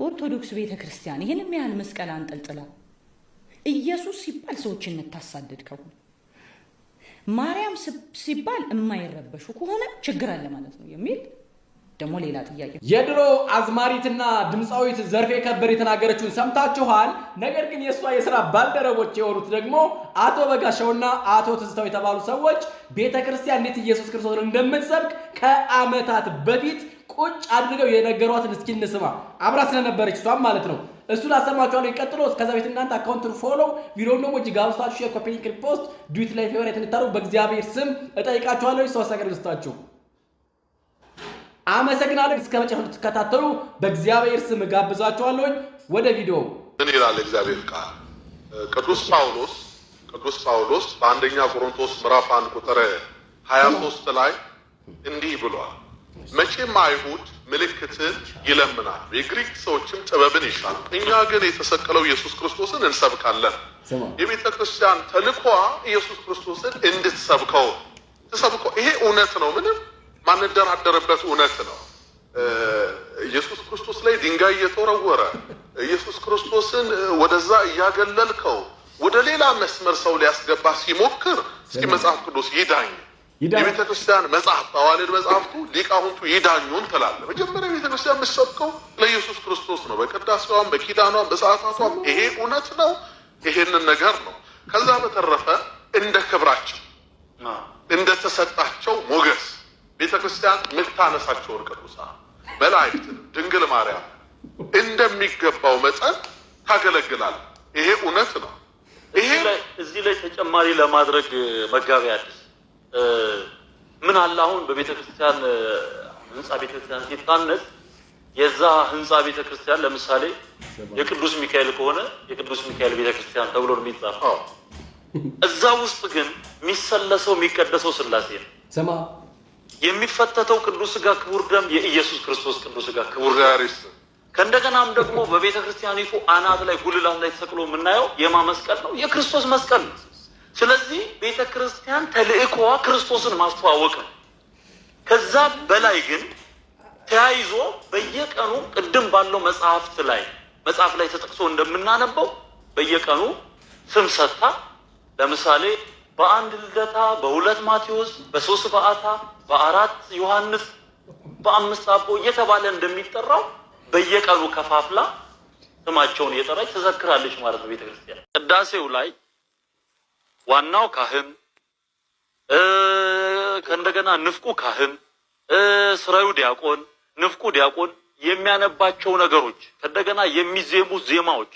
ኦርቶዶክስ ቤተክርስቲያን ይሄንም ያህል መስቀል አንጠልጥላ ኢየሱስ ሲባል ሰዎችን እንታሳደድ ከሆነ ማርያም ሲባል የማይረበሹ ከሆነ ችግር አለ ማለት ነው የሚል ደግሞ ሌላ ጥያቄ። የድሮ አዝማሪትና ድምጻዊት ዘርፌ ከበደ የተናገረችውን ሰምታችኋል። ነገር ግን የሷ የሥራ ባልደረቦች የሆኑት ደግሞ አቶ በጋሻውና አቶ ትዝታው የተባሉ ሰዎች ቤተክርስቲያን እንዴት ኢየሱስ ክርስቶስን እንደምትሰብክ ከዓመታት በፊት ቁጭ አድርገው የነገሯትን እስኪ እንስማ። አብራ ስለነበረች እሷም ማለት ነው። እሱን አሰማችኋለሁ። ይቀጥሎ እስከዛ ቤት እናንተ አካውንቱን ፎሎ ቪዲዮውን ደግሞ እጅግ አብስታችሁ ሼር፣ ኮፒ ሊንክ፣ ሪፖስት ዱት ላይ ፌቨራይት እንድታደርጉ በእግዚአብሔር ስም እጠይቃችኋለሁ። ሰው አሳገር ልስጣችሁ። አመሰግናለሁ። እስከ መጨረሻው እንድትከታተሉ በእግዚአብሔር ስም ጋብዛችኋለሁ። ወደ ቪዲዮ ምን ይላል እግዚአብሔር ቃል? ቅዱስ ጳውሎስ በአንደኛ ቆሮንቶስ ምዕራፍ 1 ቁጥር 23 ላይ እንዲህ ብሏል። መቼም አይሁድ ምልክትን ይለምናል፣ የግሪክ ሰዎችም ጥበብን ይሻሉ፣ እኛ ግን የተሰቀለው ኢየሱስ ክርስቶስን እንሰብካለን። የቤተ ክርስቲያን ተልኳ ኢየሱስ ክርስቶስን እንድትሰብከው ተሰብከው። ይሄ እውነት ነው፣ ምንም ማንደራደርበት እውነት ነው። ኢየሱስ ክርስቶስ ላይ ድንጋይ እየተወረወረ ኢየሱስ ክርስቶስን ወደዛ እያገለልከው ወደ ሌላ መስመር ሰው ሊያስገባ ሲሞክር እስኪ መጽሐፍ ቅዱስ ይዳኝ። የቤተ ክርስቲያን መጽሐፍ አዋልድ መጽሐፍቱ ሊቃውንቱ ይዳኙን ትላለህ። መጀመሪያ ቤተ ክርስቲያን የምትሰብከው ለኢየሱስ ክርስቶስ ነው። በቅዳሴዋም በኪዳኗም በሰዓታቷም ይሄ እውነት ነው። ይሄንን ነገር ነው። ከዛ በተረፈ እንደ ክብራቸው እንደተሰጣቸው ሞገስ ቤተ ክርስቲያን የምታነሳቸውን ቅዱሳን መላእክት ድንግል ማርያም እንደሚገባው መጠን ታገለግላል። ይሄ እውነት ነው። ይሄ እዚህ ላይ ተጨማሪ ለማድረግ መጋቢ አዲስ ምን አለ አሁን በቤተ ክርስቲያን ህንጻ ቤተ ክርስቲያን ሲታነጽ የዛ ህንጻ ቤተ ክርስቲያን ለምሳሌ የቅዱስ ሚካኤል ከሆነ የቅዱስ ሚካኤል ቤተ ክርስቲያን ተብሎ ነው የሚጻፈው። እዛ ውስጥ ግን የሚሰለሰው የሚቀደሰው ሥላሴ ነው። ሰማ የሚፈተተው ቅዱስ ሥጋ ክቡር ደም የኢየሱስ ክርስቶስ ቅዱስ ሥጋ ክቡር ዛሬስ ከእንደገናም ደግሞ በቤተ ክርስቲያኒቱ አናት ላይ ጉልላት ላይ ተሰቅሎ የምናየው የማ መስቀል ነው? የክርስቶስ መስቀል ነው። ስለዚህ ቤተ ክርስቲያን ተልእኮዋ ክርስቶስን ማስተዋወቅ ነው። ከዛ በላይ ግን ተያይዞ በየቀኑ ቅድም ባለው መጽሐፍ ላይ ተጠቅሶ እንደምናነበው በየቀኑ ስም ሰጥታ ለምሳሌ በአንድ ልደታ፣ በሁለት ማቴዎስ፣ በሶስት በዓታ፣ በአራት ዮሐንስ፣ በአምስት አቦ እየተባለ እንደሚጠራው በየቀኑ ከፋፍላ ስማቸውን እየጠራች ተዘክራለች ማለት ነው ቤተ ክርስቲያን። ቅዳሴው ላይ ዋናው ካህን ከእንደገና ንፍቁ ካህን ስራዩ ዲያቆን ንፍቁ ዲያቆን የሚያነባቸው ነገሮች ከእንደገና የሚዜሙ ዜማዎች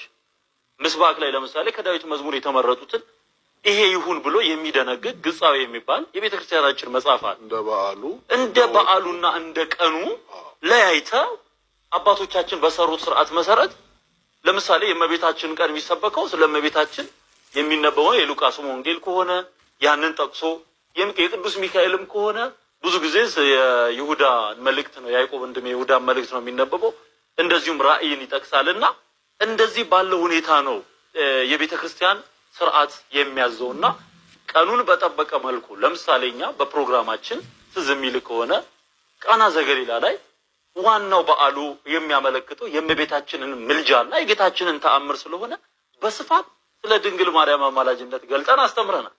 ምስባክ ላይ ለምሳሌ ከዳዊት መዝሙር የተመረጡትን ይሄ ይሁን ብሎ የሚደነግግ ግጻዊ የሚባል የቤተ ክርስቲያናችን መጽሐፍ አለ። እንደ በዓሉና እንደ ቀኑ ለያይተ አባቶቻችን በሰሩት ስርዓት መሰረት ለምሳሌ የእመቤታችን ቀን የሚሰበከው ስለ እመቤታችን የሚነበበው የሉቃስ ወንጌል ከሆነ ያንን ጠቅሶ የቅዱስ ሚካኤልም ከሆነ ብዙ ጊዜ የይሁዳ መልእክት ነው ያዕቆብ እንደም የይሁዳ መልእክት ነው የሚነበበው። እንደዚሁም ራእይን ይጠቅሳልና እንደዚህ ባለው ሁኔታ ነው የቤተ ክርስቲያን ስርዓት የሚያዘውና ቀኑን በጠበቀ መልኩ ለምሳሌኛ በፕሮግራማችን ትዝ የሚል ከሆነ ቃና ዘገሊላ ላይ ዋናው በዓሉ የሚያመለክተው የእመቤታችንን ምልጃና የጌታችንን ተአምር ስለሆነ በስፋት ስለ ድንግል ማርያም አማላጅነት ገልጠን አስተምረናል።